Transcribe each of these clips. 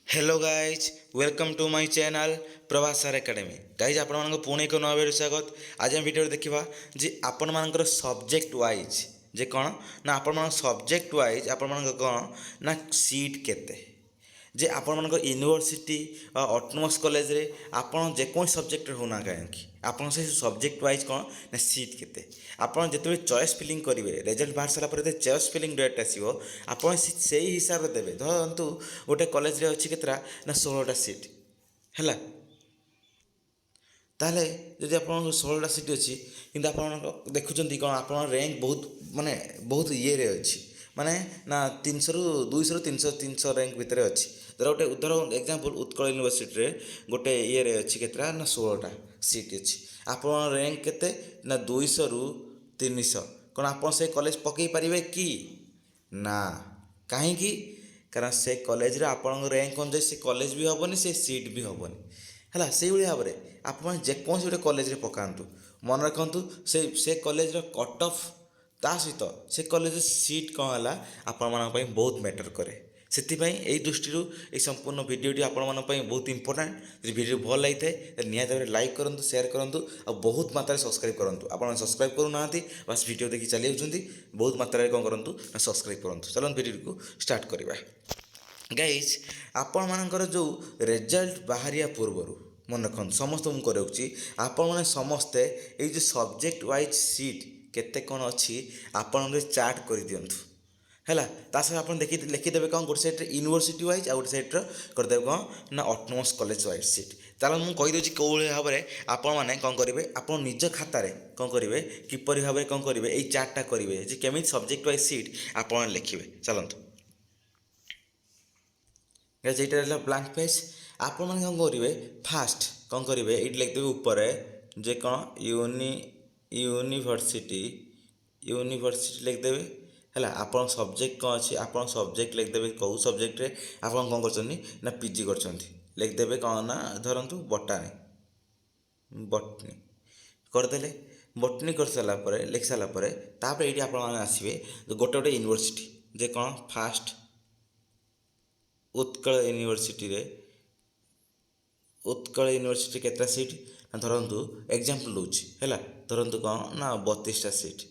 Hello guys welcome to my channel Prabhas sir academy guys आपण पुणी एक नया वीडियो स्वागत। आज हम वीडियो देखा जे आपण मानकर सब्जेक्ट वाइज जे कौन ना आपण सब्जेक्ट वाइज आपण कौन ना सीट केते जे आपण यूनिवर्सिटी ऑटोनोमस कॉलेज रे आपण जेको सब्जेक्ट होना कहीं आपन से सब्जेक्ट वाइज कौन ना सीट केते आपन जिते चॉइस फिलिंग करेंगे रिजल्ट बाहर सारा पर चॉइस फिलिंग डेट आसो आपन से हिसाब से देवे धरतु गोटे कॉलेज रे अच्छी केतरा ना 16टा सीट है ताहले जदि आप 16टा सीट अच्छी कि आप देखुं कौन आप रैंक बहुत माने बहुत ये अच्छी माने ना 300 रु 200 रु 300 रैंक भितर अच्छी धर गोटे उदाहरण एग्जांपल उत्कल यूनिवर्सिटी रे गोटे ये अच्छी केतरा ना 16टा सीट अच्छी आप रैंक केते ना 200 रु 300 कौन आप से कॉलेज पकई पारे कि ना कहीं कारण से कॉलेज रे आपण रैंक अनुसार से कॉलेज भी हेनी से सीट भी हेनी है से भाव में आप जेकोसी गोटे कॉलेज पकातु मन रखु से कॉलेज कट ऑफ ता सहित से कॉलेज सीट कौन है आपण मान बहुत मैटर करे से दृष्टि ये संपूर्ण भिडियोटी आपण बहुत इंपोर्टाट जो भिडियो भल लगी है निहत लाइक करूँ शेयर करूँ और बहुत मात्रा सब्सक्राइब करूँ आप सब्सक्राइब करूना बस भिडियो देखी चली जाऊँगी बहुत मात्रा कौन करूँ ना सब्सक्राइब करूँ चलो भिडियो को स्टार्ट करवा गाइज आपण मानकर जो रिजल्ट बाहरिया पूर्वर मन रखु समस्त मुझे करुच्ची आपण मैंने समस्ते ये जो सब्जेक्ट वाइज सीट केते कौन अच्छी आपण चार्ट कर दिंतु है सहित आप देखी लिखिदेवे कौन गोटे साइड यूनिवर्सिटी वाइज आ गोटे साइड करदेवे कौन ना ऑटोनोमस कॉलेज वाइज सीट चलो मुझे कहीदे कौ भाव में आपण मैंने कौन करेंगे आप निज खातार कौन करेंगे किपर भाव में कौन करेंगे ये चार्टा करेंगे जे केमी सब्जेक्ट वाइज सीट आप लिखे चलतु यहाँ रहा ब्लांक पेज आप कौन करेंगे फास्ट कौन करेंगे ये लिखदेवे ऊपर जे कौन यूनिवर्सिटी यूनिवर्सिटी लिखदेवे है आप सब्जेक्ट कौन अच्छी आप सब्जेक्ट लिखदेवे कौ सब्जेक्ट रे आप कौन कर पीजी कर लिखदेवे कौन ना धरतु बटानी बटनी करदे बटनी कर सारापर लिख सारापर ये आप आसवे गोटे गोटे यूनिवर्सिटी जे कौन फास्ट उत्कल यूनिवर्सिटी रे उत्कल यूनिवर्सिटी केतटा सीट धरतु एग्जांपल दूसरी है धरतु कौन ना 32टा सीट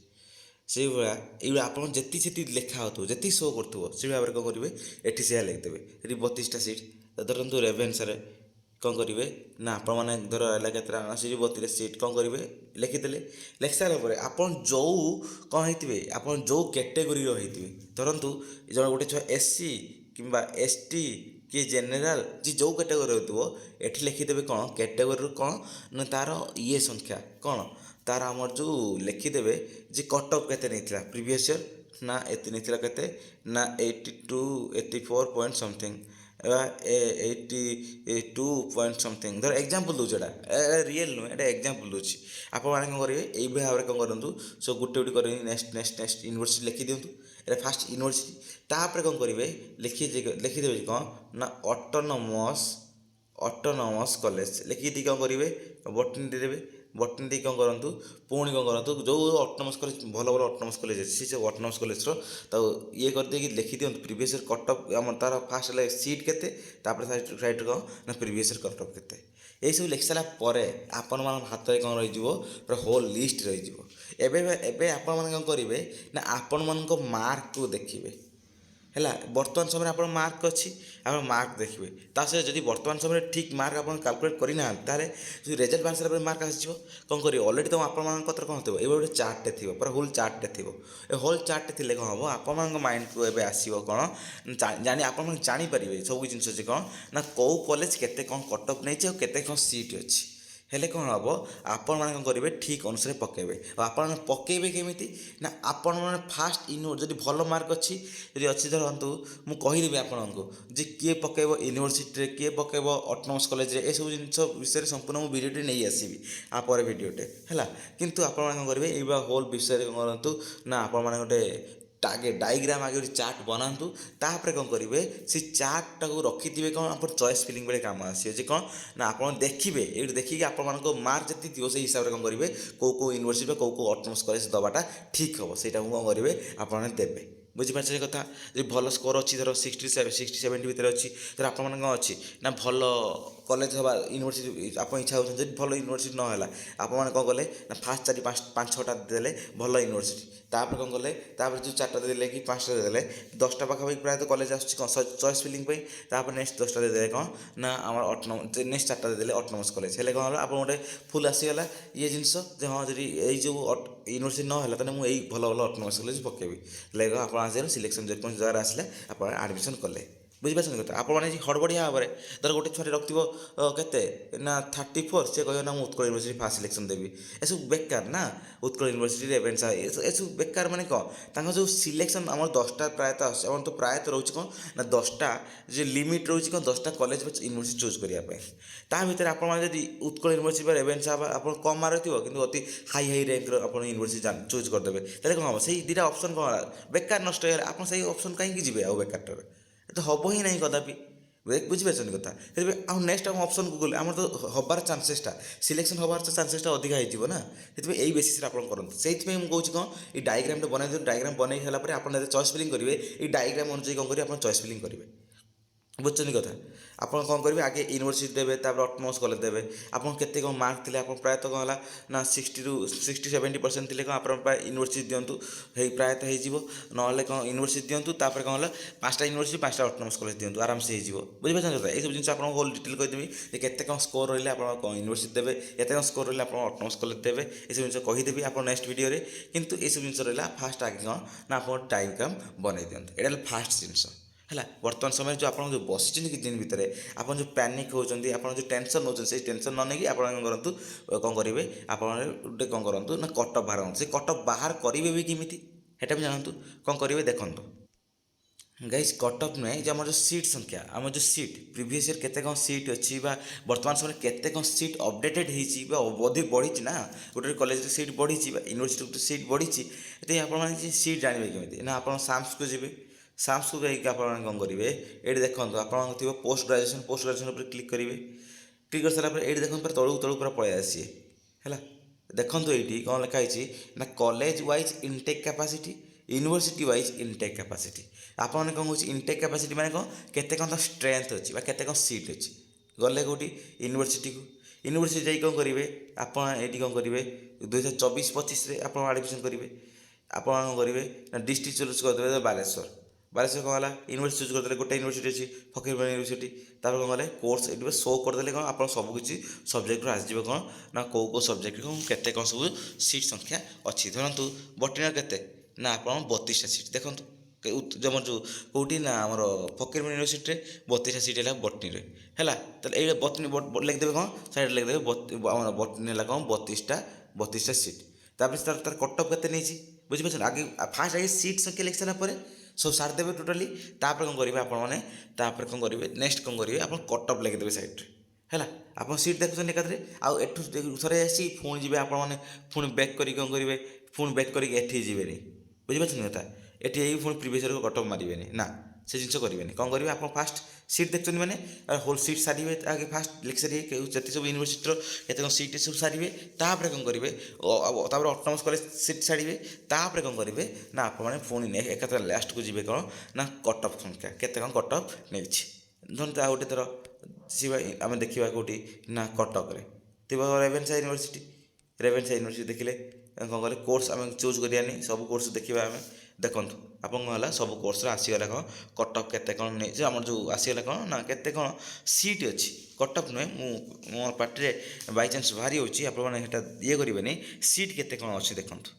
से भाया ये आप जी लिखा हो जी शो कर से भाव में कौन करेंगे ये से लिखदेवे ये 32टा सीट धरतु रेभेन्सा कौन करेंगे ना आप धर है केतटा से 32 सीट कौन करेंगे लिखिदे लिख सारापर आप जो कौन होते आप जो कैटेगोरी होते धरतु जो गोटे छुआ एससी किंबा एसटी कि जेनेल जी जो कैटेगोरी हो ये लिखिदेवे कौन कैटेगोरी कौन ना तार ये संख्या कौन तार आमर जो लिखिदेवे जी कट ऑफ केते नहीं प्रीवियस ईयर ना एति नहीं केते ना 82 84 पॉइंट समथिंग 82 पॉइंट समथिंग धर एग्जांपल दूसरा रियल नुहे ये एग्जांपल दूसरी आप कौन करेंगे ये भाव में कौन करूँ सो गोटे गोटे कर नेक्स्ट नेक्स्ट नेक्स्ट यूनिवर्सिटी लिखि दिंतु ये फास्ट यूनिवर्सिटी तापर कौन करेंगे लिखिदेवे कौन ना ऑटोनोमस कॉलेज लिखिदी कौन करेंगे बटनी देवे बटनी दी कौन करूँ पुणी कौन करूँ जो ऑटोनोमस कॉलेज भल भल ऑटोनोमस कॉलेज अच्छी से ऑटोनोमस कॉलेज ये करदे लिखि दिंतु प्रीवियस ईयर कट ऑफ आम तार फास्ट है सीट केते साइड कौन ना प्रीवियस ईयर कट ऑफ केते यही सब लिखि सारापर आपण मान हाथ में कौन रही पूरा होल लिस्ट रही आपण कौन करेंगे ना आपण मान मार्क को देखिए है बर्तमान समय आप मार्क अच्छी आप मार्क देखिए सहित जब बर्तमान समय ठीक मार्क आप कैलकुलेट करना जो रिजल्ट बाहर सारा मार्क आसो कौन करेंगे अलरेडी तो आपतर कौन थो ये गोटे चार्टे थी पूरा होल चार्टे थी होल चार्टे थी कौन हम आप माइंड को एवं आसो कौन जानी आप जानीपारे सब जिन कौन ना कौ कॉलेज केते कौन कट ऑफ नहीं केते कौन सीट अच्छी हेले कौन हम आपण मैंने कौन करेंगे ठीक अनुसार पकेबे आप पकेबे केमी ना आपण मैंने फास्ट जब भल मार्क अच्छी जब अच्छी धरतु मुझे कहीदेवी आपण को जे किए पकेब यूनिवर्सिटी किए पकेब ऑटोनोमस कॉलेज ये सब जिन विषय संपूर्ण मुझे भिडियोटे नहीं आसबि आपर भिडियोटे है किंतु आपण कौन करेंगे ये होल विषय कौन करूँ ना आपण मैंने गोटे आगे डायग्राम आगे गोटे चार्ट बनातु तापर कौन करेंगे से चार्टा को रखिथे कौन आप चॉइस फिलिंग बेले काम आसे कौन ना आप देखिए ये देखिए आप मार्क जी थी से हिसाब से कौन करेंगे कौ यूनिवर्सिटी कौ ऑटोनोमस कॉलेज दबाटा ठीक हम से कौन करेंगे आप देवे ବୁଝିପାରୁଛ କଥା। ଯଦି ଭଲ ସ୍କୋର ଅଛି ଧର 60-70 ଭିତରେ ଅଛି, ଧର ଆପଣମାନେ କ'ଣ ଅଛି ନା ଭଲ କଲେଜ ହେବା ୟୁନିଭର୍ସିଟି ଆପଣ ଇଚ୍ଛା ହେଉଛନ୍ତି, ଯଦି ଭଲ ୟୁନିଭର୍ସିଟି ନ ହେଲା ଆପଣମାନେ କ'ଣ କଲେ ନା ଫାର୍ଷ୍ଟ 4-5-6ଟା ଦେଲେ ଭଲ ୟୁନିଭର୍ସିଟି, ତାପରେ କ'ଣ କଲେ ତାପରେ ଯେଉଁ 4ଟା ଦେଲେ କି 5ଟା ଦେଲେ 10ଟା ପାଖାପାଖି ପ୍ରାୟତଃ କଲେଜ ଆସୁଛି କ'ଣ ଚଏସ୍ ଫିଲିଂ ପାଇଁ, ତାପରେ ନେକ୍ସଟ 10ଟା ଦେଇଦେଲେ କ'ଣ ନା ଆମର ନେକ୍ସଟ 4ଟା ଦେଇଦେଲେ ଅଟୋନମସ୍ କଲେଜ ହେଲେ କ'ଣ ହେଲା ଆପଣ ଗୋଟେ ଫୁଲ୍ ଆସିଗଲା ଇଏ ଜିନିଷ ଯେ ହଁ ଯଦି ଏଇ ଯେଉଁ ୟୁନିଭର୍ସିଟି ନ ହେଲା ତାହେଲେ ମୁଁ ଏଇ ଭଲ ଭଲ ଅଟୋନମସ୍ କଲେଜ ପକେଇବି, ହେଲେ ଆପଣ ଆସିଲେ ସିଲେକ୍ସନ୍ ଯେକୌଣସି ଜାଗାରେ ଆସିଲେ ଆପଣ ଆଡ଼ମିସନ୍ କଲେ। ବୁଝିପାରୁଛନ୍ତି କଥା। ଆପଣମାନେ ହଡ଼ବଡ଼ିଆ ଭାବରେ ଧର ଗୋଟେ ଛୁଆଟେ ରଖିଥିବ କେତେ ନା 34, ସେ କହିବ ନା ମୁଁ ଉତ୍କଳ ୟୁନିଭର୍ସିଟି ଫାର୍ଷ୍ଟ ସିଲେକ୍ସନ୍ ଦେବି, ଏସବୁ ବେକାର ନା। ଉତ୍କଳ ୟୁନିଭର୍ସିଟି ରେଭେନ୍ସା ଏସବୁ ବେକାର ମାନେ କ'ଣ ତାଙ୍କ ଯେଉଁ ସିଲେକ୍ସନ୍ ଆମର 10ଟା ପ୍ରାୟତଃ ଆସୁଛି, ଆମର ତ ପ୍ରାୟତଃ ରହୁଛି କ'ଣ ନା 10ଟା ଯେ ଲିମିଟ୍ ରହୁଛି କ'ଣ 10ଟା କଲେଜ ବା ୟୁନିଭର୍ସିଟି ଚୁଜ୍ କରିବା ପାଇଁ। ତା ଭିତରେ ଆପଣମାନେ ଯଦି ଉତ୍କଳ ୟୁନିଭର୍ସିଟି ବା ରେଭେନ୍ସା ବା ଆପଣ କମ୍ ମାର୍କ ଥିବ କିନ୍ତୁ ଅତି ହାଇ ର୍ୟାଙ୍କର ଆପଣ ୟୁନିଭର୍ସିଟି ଚୁଜ୍ କରିଦେବେ, ତାହେଲେ କ'ଣ ହେବ ସେଇ ଦୁଇଟା ଅପସନ୍ କ'ଣ ହେଲା ବେକାର ନଷ୍ଟ ହେଇଗଲା, ଆପଣ ସେଇ ଅପସନ୍ କାହିଁକି ଯିବେ ଆଉ ବେକାରଟାରେ, ତ ହେବ ହିଁ ନାହିଁ କଦାପି। ବୁଝିପାରୁଛନ୍ତି କଥା। ସେଥିପାଇଁ ଆଉ ନେକ୍ସଟ ଆମ ଅପସନ୍କୁ ଗଲେ ଆମର ତ ହେବାର ଚାନ୍ସେସଟା ସିଲେକ୍ସନ୍ ହେବାର ଚାନ୍ସେସଟା ଅଧିକା ହେଇଯିବ ନା, ସେଥିପାଇଁ ଏଇ ବେସିସ୍ରେ ଆପଣ କରନ୍ତୁ। ସେଇଥିପାଇଁ ମୁଁ କହୁଛି କ'ଣ ଏଇ ଡାଇଗ୍ରାମଟା ବନେଇ ଦିଅନ୍ତୁ, ଡାଇଗ୍ରାମ ବନେଇ ସାରିଲା ପରେ ଆପଣ ଯେତେ ଚଏସ୍ ଫିଲିଂ କରିବେ ଏଇ ଡାଇଗ୍ରାମ ଅନୁଯାୟୀ କ'ଣ କରିବେ ଆପଣ ଚଏସ୍ ଫିଲିଂ କରିବେ। ବୁଝୁଛନ୍ତି କଥା। ଆପଣ କ'ଣ କରିବେ ଆଗେ ୟୁନିଭର୍ସିଟି ଦେବେ, ତାପରେ ଅଟୋନମସ୍ କଲେଜ ଦେବେ। ଆପଣ କେତେ କ'ଣ ମାର୍କ ଥିଲେ ଆପଣ ପ୍ରାୟତଃ କ'ଣ ହେଲା ନା 60-70% ଥିଲେ କ'ଣ ଆପଣ ପ୍ରାୟ ୟୁନିଭର୍ସିଟି ଦିଅନ୍ତୁ, ପ୍ରାୟତଃ ହେଇଯିବ। ନହେଲେ କ'ଣ ୟୁନିଭର୍ସିଟି ଦିଅନ୍ତୁ, ତାପରେ କ'ଣ ହେଲା 5ଟା ୟୁନିଭର୍ସିଟି 5ଟା ଅଟୋନମସ୍ କଲେଜ ଦିଅନ୍ତୁ, ଆରାମସେ ହେଇଯିବ। ବୁଝିପାରୁଛନ୍ତି କଥା। ଏଇସବୁ ଜିନିଷ ଆପଣଙ୍କୁ ହୋଲ୍ ଡିଟେଲ୍ କହିଦେବି ଯେ କେତେ କ'ଣ ସ୍କୋର୍ ରହିଲେ ଆପଣ କ'ଣ ୟୁନିଭର୍ସିଟି ଦେବେ, କେତେ କ'ଣ ସ୍କୋର୍ ରହିଲେ ଆପଣ ଅଟୋନମସ୍ କଲେଜ ଦେବେ, ଏସବୁ ଜିନିଷ କହିଦେବି ଆପଣ ନେକ୍ସଟ ଭିଡ଼ିଓରେ। କିନ୍ତୁ ଏସବୁ ଜିନିଷ ରହିଲା ଫାର୍ଷ୍ଟ ଆଗେ କ'ଣ ନା ଆପଣ ଡାଇଗ୍ରାମ ବନେଇ ଦିଅନ୍ତୁ, ଏଇଟା ହେଲା ଫାର୍ଷ୍ଟ ଜିନିଷ ହେଲା। ବର୍ତ୍ତମାନ ସମୟରେ ଯେଉଁ ଆପଣ ଯେଉଁ ବସିଛନ୍ତି କିଛି ଦିନ ଭିତରେ ଆପଣ ଯେଉଁ ପ୍ୟାନିକ୍ ହେଉଛନ୍ତି, ଆପଣ ଯେଉଁ ଟେନସନ୍ ନେଉଛନ୍ତି, ସେଇ ଟେନସନ୍ ନ ନେଇକି ଆପଣ କ'ଣ କରନ୍ତୁ, କ'ଣ କରିବେ ଆପଣ ଗୋଟେ କ'ଣ କରନ୍ତୁ ନା କଟଅଫ୍ ବାହାର କରନ୍ତୁ। ସେଇ କଟଅଫ୍ ବାହାର କରିବେ ବି କେମିତି ସେଇଟା ବି ଜାଣନ୍ତୁ। କ'ଣ କରିବେ ଦେଖନ୍ତୁ ଗାଇସ୍, କଟଅଫ୍ ନୁହେଁ ଯେ ଆମର ଯେଉଁ ସିଟ୍ ସଂଖ୍ୟା, ଆମର ଯେଉଁ ସିଟ୍ ପ୍ରିଭିୟସ୍ ଇୟର୍ କେତେ କ'ଣ ସିଟ୍ ଅଛି ବା ବର୍ତ୍ତମାନ ସମୟରେ କେତେ କ'ଣ ସିଟ୍ ଅପଡ଼େଟେଡ଼୍ ହେଇଛି ବା ଅଧିକ ବଢ଼ିଛି ନା, ଗୋଟେ କଲେଜରେ ସିଟ୍ ବଢ଼ିଛି ବା ୟୁନିଭର୍ସିଟି ଗୋଟେ ସିଟ୍ ବଢ଼ିଛି, ସେଥିପାଇଁ ଆପଣମାନେ ସିଟ୍ ଜାଣିବେ କେମିତି ନା ଆପଣ ସାମ୍ସକୁ ଯିବେ। ସାମ୍ସକୁ ଯାଇକି ଆପଣମାନେ କ'ଣ କରିବେ ଏଇଠି ଦେଖନ୍ତୁ ଆପଣଙ୍କ ଥିବ ପୋଷ୍ଟ ଗ୍ରାଜୁଏସନ୍ ଉପରେ କ୍ଲିକ୍ କରିବେ। କ୍ଲିକ୍ କରିସାରିଲା ପରେ ଏଇଠି ଦେଖନ୍ତୁ ପୁରା ତଳକୁ ପୁରା ପଳେଇ ଆସିବେ ହେଲା। ଦେଖନ୍ତୁ ଏଇଠି କ'ଣ ଲେଖା ହେଇଛି ନା college wise intake capacity, university wise intake capacity. ଆପଣମାନେ କ'ଣ କହୁଛି ଇନଟେକ୍ କାପାସିଟି ମାନେ କ'ଣ କେତେ କ'ଣ ତାର ଷ୍ଟ୍ରେନ୍ଥ ଅଛି ବା କେତେ କ'ଣ ସିଟ୍ ଅଛି। ଗଲେ କେଉଁଠି ୟୁନିଭର୍ସିଟି ଯାଇ କ'ଣ କରିବେ ଆପଣ ଏଇଠି କ'ଣ କରିବେ 2024-25ରେ ଆପଣ ଆଡ଼ମିସନ୍ କରିବେ। ଆପଣ କ'ଣ କରିବେ ନା ଡିଷ୍ଟ୍ରିକ୍ଟ ଚୁଜ୍ କରିଦେବେ ବାଲେଶ୍ୱର କ'ଣ ହେଲା ୟୁନିଭର୍ସିଟି ଚୁଜ୍ କରିଦେଲେ, ଗୋଟେ ୟୁନିଭର୍ସିଟି ଅଛି ଫକୀରମୋହନ ୟୁନିଭର୍ସିଟି। ତାପରେ କ'ଣ କଲେ କୋର୍ସ ଏଠି ଶୋ କରିଦେଲେ କ'ଣ ଆପଣ ସବୁକିଛି ସବଜେକ୍ଟରୁ ଆସିଯିବ କ'ଣ ନା କେଉଁ ସବଜେକ୍ଟରେ କ'ଣ କେତେ କ'ଣ ସବୁ ସିଟ୍ ସଂଖ୍ୟା ଅଛି। ଧରନ୍ତୁ ବଟନୀର କେତେ ନା ଆପଣ 32ଟା ସିଟ୍ ଦେଖନ୍ତୁ ଆମର ଯେଉଁ କେଉଁଠି ନା ଆମର ଫକୀରମୋହନ ୟୁନିଭର୍ସିଟିରେ 32ଟା ସିଟ୍ ହେଲା ବଟନୀରେ ହେଲା। ତାହେଲେ ଏଇଟା ବଟନୀ ଲେଖିଦେବେ କ'ଣ ସାଇଡ଼୍ ଲେଖିଦେବେ ଆମର ବଟନୀ ହେଲା କ'ଣ 32ଟା ସିଟ୍। ତାପରେ ତାର କଟଅଫ୍ କେତେ ନେଇଛି ବୁଝିପାରୁଛନ୍ତି। ଆଗେ ଫାର୍ଷ୍ଟ ଆଗେ ସିଟ୍ ସଂଖ୍ୟା ଲେଖି ସାରିଲା ପରେ ସବୁ ସାରିଦେବେ ଟୋଟାଲି, ତାପରେ କ'ଣ କରିବେ ଆପଣମାନେ ତାପରେ କ'ଣ କରିବେ ନେକ୍ସଟ କ'ଣ କରିବେ ଆପଣ କଟଅଫ୍ ଲେଖିଦେବେ ସାଇଡ଼୍ରେ ହେଲା। ଆପଣ ସିଟ୍ ଦେଖୁଛନ୍ତି ଏକାଥରେ ଆଉ ଏଠୁ ଥରେ ଆସି ପୁଣି ଯିବେ ଆପଣମାନେ ପୁଣି ବ୍ୟାକ୍ କରିକି କ'ଣ କରିବେ ପୁଣି ବ୍ୟାକ୍ କରିକି ଏଠି ଯିବେନି। ବୁଝିପାରୁଛନ୍ତି କଥା। ଏଠି ଏଇ ପୁଣି ପ୍ରିଭିୟସ୍ ଇୟର୍କୁ କଟଅଫ୍ ମାରିବେନି ନା, ସେ ଜିନିଷ କରିବେନି। କ'ଣ କରିବେ ଆପଣ ଫାଷ୍ଟ ସିଟ୍ ଦେଖୁଛନ୍ତି ମାନେ ହୋଲ୍ ସିଟ୍ ସାରିବେ, ଆଗେ ଫାଷ୍ଟ ଲେଖି ସାରିବେ ଯେତେ ସବୁ ୟୁନିଭର୍ସିଟିର କେତେ କ'ଣ ସିଟ୍ ସବୁ ସାରିବେ। ତାପରେ କ'ଣ କରିବେ ତାପରେ ଅଟୋନମସ୍ କଲେଜ ସିଟ୍ ଛାଡ଼ିବେ। ତାପରେ କ'ଣ କରିବେ ନା ଆପଣମାନେ ପୁଣି ଏକାଥରେ ଲାଷ୍ଟକୁ ଯିବେ କ'ଣ ନା କଟଅଫ୍ ସଂଖ୍ୟା କେତେ କ'ଣ କଟଅଫ୍ ନେଇଛି। ଧରନ୍ତୁ ଆଉ ଗୋଟେ ଥର ଆମେ ଦେଖିବା କେଉଁଠି ନା କଟକରେ ଥିବ ରେଭେନ୍ସା ୟୁନିଭର୍ସିଟି ଦେଖିଲେ କ'ଣ କଲେ କୋର୍ସ ଆମେ ଚୁଜ୍ କରିବାନି, ସବୁ କୋର୍ସ ଦେଖିବା ଆମେ। ଦେଖନ୍ତୁ ଆପଣ କ'ଣ ହେଲା ସବୁ କୋର୍ସରେ ଆସିଗଲା କ'ଣ କଟଅଫ୍ କେତେ କ'ଣ ନେଇଛି, ଆମର ଯେଉଁ ଆସିଗଲା କ'ଣ ନା କେତେ କ'ଣ ସିଟ୍ ଅଛି। କଟଅଫ୍ ନୁହେଁ, ମୋ ପାଟିରେ ବାଇଚାନ୍ସ ବାହାରି ହେଉଛି, ଆପଣମାନେ ସେଇଟା ଇଏ କରିବେନି। ସିଟ୍ କେତେ କ'ଣ ଅଛି ଦେଖନ୍ତୁ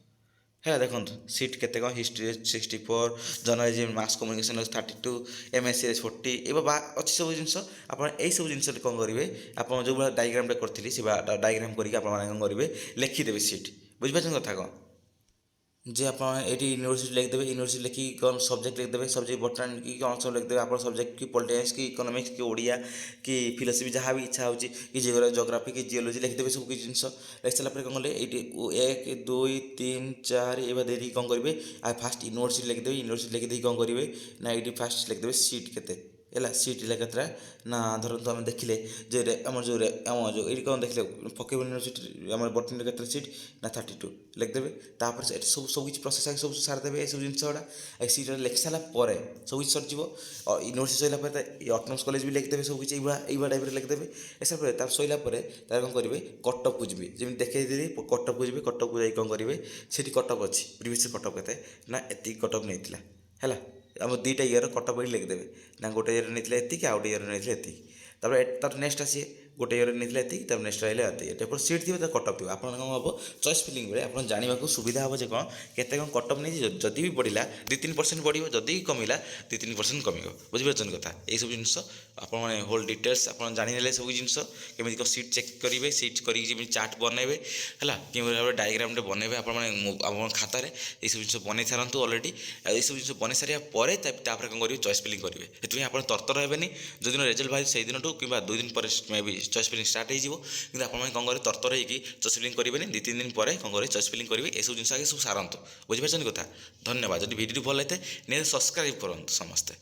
ହେଲା। ଦେଖନ୍ତୁ ସିଟ୍ କେତେ କ'ଣ ହିଷ୍ଟ୍ରିରେ 64, ଜର୍ଣ୍ଣାଲିଜିମ୍ ମାସ୍ କମ୍ୟୁନିକେସନ୍ 32, MSCରେ 40, ଏବେ ଅଛି ସବୁ ଜିନିଷ। ଆପଣ ଏଇସବୁ ଜିନିଷରେ କ'ଣ କରିବେ ଆପଣ ଯେଉଁଭଳିଆ ଡାଇଗ୍ରାମଟା କରିଥିଲି ସେ ଡାଇଗ୍ରାମ କରିକି ଆପଣମାନେ କ'ଣ କରିବେ ଲେଖିଦେବେ ସିଟ୍। ବୁଝିପାରୁଛନ୍ତି କଥା କ'ଣ ଯେ ଆପଣ ଏଇଠି ୟୁନିଭର୍ସିଟି ଲେଖିଦେବେ, ୟୁନିଭର୍ସିଟି ଲେଖିକି କ'ଣ ସବଜେକ୍ଟ ଲେଖିଦେବେ, ସବଜେକ୍ଟ ବଟାନି କି କ'ଣ ସବୁ ଲେଖିଦେବେ ଆପଣ ସବଜେକ୍ଟ କି ପଲିଟିକ୍ସ କି ଇକୋନୋମିକ୍ସ କି ଓଡ଼ିଆ କି ଫିଲୋସଫି ଯାହା ବି ଇଚ୍ଛା ହେଉଛି କି ଜିଓଗ୍ରାଫି କି ଜିଓଲୋଜି ଲେଖିଦେବେ। ସବୁ କିଛି ଜିନିଷ ଲେଖିସାରିଲା ପରେ କ'ଣ କଲେ ଏଇଠି 1 2 3 4 ଏଇଭଳିଆ ଦେଇକି କ'ଣ କରିବେ ଆଉ ଫାଷ୍ଟ ୟୁନିଭର୍ସିଟି ଲେଖିଦେବେ। ୟୁନିଭର୍ସିଟି ଲେଖିଦେଇକି କ'ଣ କରିବେ ନା ଏଇଠି ଫାଷ୍ଟ ଲେଖିଦେବେ ସିଟ୍ କେତେ ହେଲା ସିଟ୍ ହେଲା କେତେଟା ନା ଧରନ୍ତୁ ଆମେ ଦେଖିଲେ ଯେ ଆମର ଯେଉଁ ଏଇଠି କ'ଣ ଦେଖିଲେ ଫକୀରମୋହନ ୟୁନିଭର୍ସିଟି ଆମର ବଟନୀରେ କେତେଟା ସିଟ୍ ନା 32 ଲେଖିଦେବେ। ତାପରେ ଏଠି ସବୁ କିଛି ପ୍ରୋସେସ୍ ଆଗେ ସବୁ ସାରିଦେବେ ଏସବୁ ଜିନିଷ ଗୁଡ଼ା ସିଟ୍ ଲେଖି ସାରିଲା ପରେ ସବୁ କିଛି ସରିଯିବ। ୟୁନିଭର୍ସିଟି ସରିଲା ପରେ ଅଟୋନମସ୍ କଲେଜ ବି ଲେଖିଦେବେ ସବୁ କିଛି ଏଇଭଳିଆ ଟାଇପ୍ରେ ଲେଖିଦେବେ। ଏସବୁ ପରେ ତାପରେ ସରିଲା ପରେ ତାର କ'ଣ କରିବେ କଟଅଫ୍କୁ ଯିବେ ଯେମିତି ଦେଖେଇଦେଲି କଟଅଫ୍କୁ ଯିବେ। କଟଅଫ୍କୁ ଯାଇ କ'ଣ କରିବେ ସେଠି କଟଅଫ୍ ଅଛି ପ୍ରିଭିୟସ୍ କଟଅଫ୍ କେତେ ନା ଏତିକି କଟଅଫ୍ ନେଇଥିଲା ହେଲା। ଆମ ଦୁଇଟା ଇୟର କଟଅଫ୍ ଏଠି ଲେଖିଦେବେ ନା ଗୋଟେ ଇୟର ନେଇଥିଲେ ଏତିକି ଆଉ ଗୋଟେ ଇୟର ନେଇଥିଲେ ଏତିକି। ତାପରେ ତାର ନେକ୍ସଟ ଆସିବେ ଗୋଟେ ଇୟର ନେଇଥିଲେ ଏତିକି ତାପରେ ନେକ୍ସଟ ରହିଲେ ଏତିକି। ଏଠି ଆପଣ ସିଟ୍ ଥିବ ତାର କଟଅଫ୍ ଥିବ ଆପଣ କ'ଣ ହେବ ଚଏସ୍ ଫିଲିଂ ବେଳେ ଆପଣ ଜାଣିବାକୁ ସୁବିଧା ହେବ ଯେ କ'ଣ କେତେ କ'ଣ କଟଅଫ୍ ନେଇଛି। ଯଦି ବି ବଢ଼ିଲା 2-3% ବଢ଼ିବ ଯଦି ବି କମିଲା 2-3% କମିବ। ବୁଝିପାରୁଛନ୍ତି କଥା। ଏଇସବୁ ଜିନିଷ ଆପଣମାନେ ହୋଲ୍ ଡିଟେଲ୍ସ ଆପଣ ଜାଣିନେଲେ ସବୁ ଜିନିଷ କେମିତି କ'ଣ ସିଟ୍ ଚେକ୍ କରିବେ ସିଟ୍ କରିକି ଯେମିତି ଚାର୍ଟ ବନେଇବେ ହେଲା କିଭଳି ଭାବରେ ଡାଇଗ୍ରାମଟେ ବନେଇବେ ଆପଣମାନେ ଆପଣଙ୍କ ଖାତାରେ ଏଇସବୁ ଜିନିଷ ବନେଇ ସାରନ୍ତୁ ଅଲରେଡ଼ି। ଆଉ ଏଇସବୁ ଜିନିଷ ବନେଇ ସାରିବା ପରେ ତାପରେ କ'ଣ କରିବେ ଚଏସ୍ ଫିଲିଂ କରିବେ। ସେଥିପାଇଁ ଆପଣ ତରତର ହେବେନି। ଯେଉଁଦିନ ରେଜଲ୍ଟ ବାହାରି ସେଇଦିନଠୁ କିମ୍ବା 2 ଦିନ ପରେ ମେ ବି ଚଏସ୍ ଫିଲିଂ ଷ୍ଟାର୍ଟ ହେଇଯିବ। କିନ୍ତୁ ଆପଣମାନେ କ'ଣ କରିବେ ତରତର ହେଇକି ଚଏସ୍ ଫିଲିଂ କରିବେନି 2-3 ଦିନ ପରେ କ'ଣ କରିବେ ଚଏସ୍ ଫିଲିଂ କରିବେ। ଏସବୁ ଜିନିଷ ଆଗେ ସବୁ ସାରନ୍ତୁ। ବୁଝିପାରୁଛନ୍ତି କଥା। ଧନ୍ୟବାଦ। ଯଦି ଭିଡ଼ିଓଟି ଭଲ ଲାଗିଥାଏ ନିହାତି ସବସ୍କ୍ରାଇବ୍ କରନ୍ତୁ ସମସ୍ତେ।